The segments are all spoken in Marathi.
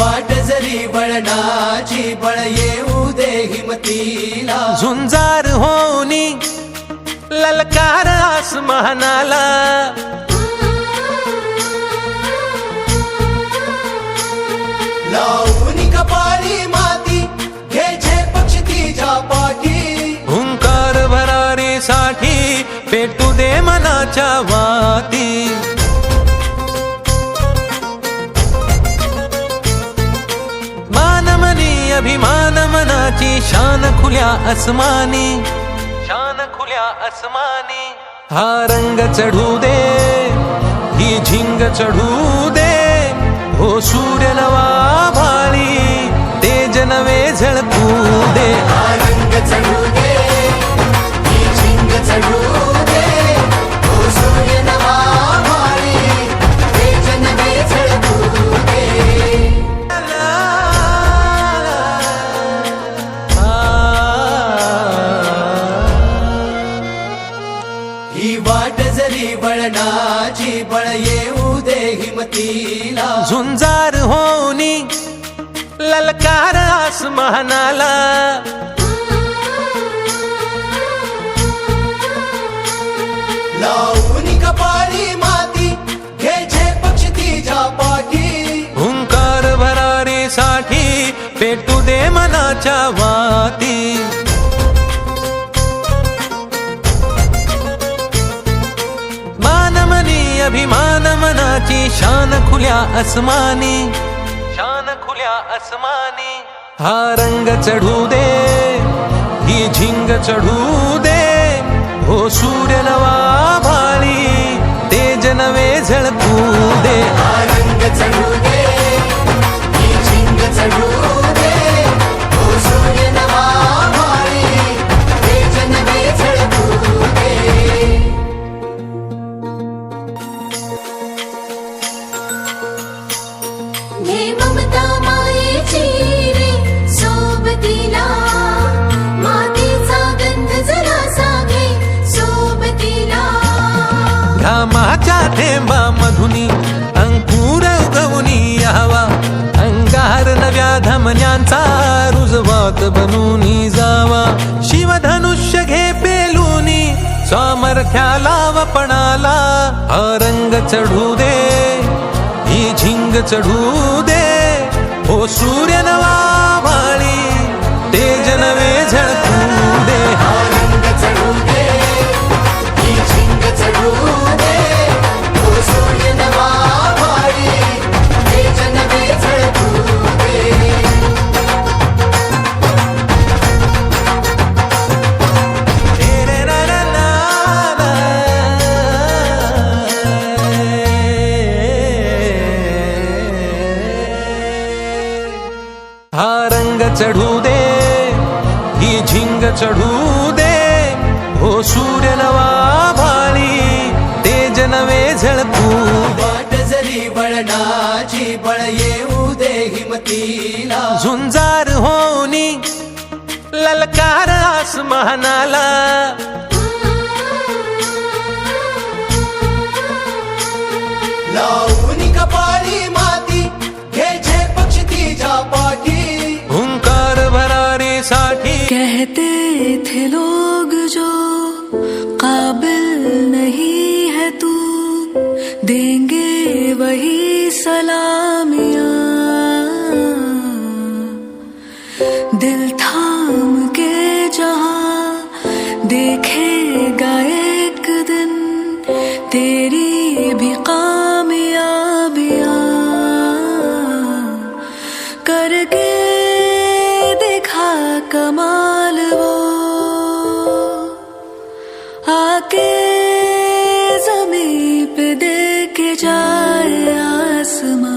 वाट जरी वळणाची बळ येऊ दे हिमतीला झुंजार होनी ललकार आसमानाला लावून कपाळी माती घे झेप तिच्या पाठी हुंकार भरारीसाठी पेटू दे मनाच्या वाती मानमनी अभिमान मनाची शान खुल्या आसमानी शान खुल्या आसमानी हा रंग चढू दे ही झिंग चढू दे हो सूर्य नवा भाळी तेज नवे झळकू दे हा रंग चढू दे ही झिंग चढू दे हो सूर्य नवा भाळी तेज नवे झळकू दे ही वाट जरी वळणाची बळ येऊ दे हिमतीला झुंजार होनी ललकार आसमानाला लावून कपाळी माती घे झेप तिच्या पाठी हुंकार भरारीसाठी पेटू दे मनाच्या वाती मानमनी अभिमान मनाची शान खुल्या आसमानी शान खुल्या आसमानी हा रंग चढू दे ही झिंग चढू दे हो सूर्य नवा भाळी तेज नवे झळकू दे हा रंग चढू दे ही झिंग चढू दे हो सूर्य नवा भाळी तेज नवे झळकू दे हे ममता मायेची रे सोबतीला मातीचा गंध जरासा घे सोबतीला घामाच्या थेंबा मधुनी अंकुर उगवूनी यावा अंगार नव्या धमन्यांचा रुजवात बनूनी जावा शिवधनुष्य घे पेलूनी सामर्थ्याला वपणाला हा रंग चढू दे ही झिंग चढू दे हो सूर्य नवा भाळी तेज नवे झळकू दे हा रंग चढू दे ही झिंग चढू दे हो सूर्य नवा भाळी तेज नवे झळकू दे हा रंग चढू दे ही झिंग चढू दे हो सूर्य नवा भाळी तेज नवे झळकू वाट जरी वळणाची बळ येऊ दे हिमतीला झुंजार होनी ललकार आसमानाला लावून कपाळी माती घे झेप तिच्या पाठी हुंकार भरारीसाठी कहते थे लोग जो काबिल नहीं है तू देंगे वही सलामियां दिल थाम के जहां देखेगा एक दिन तेरी भी कामयाबियां करके देखा कमाल वो आके ज़मीं पे दे के जाए आसमां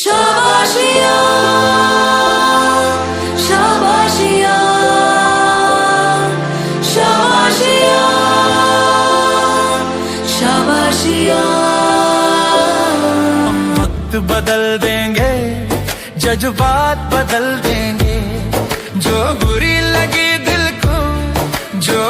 शाबाशियां शाबाशियां शाबाशियां शाबाशियां वक्त बदल देंगे जज्बात बदल देंगे जो बुरी लगी दिल को जो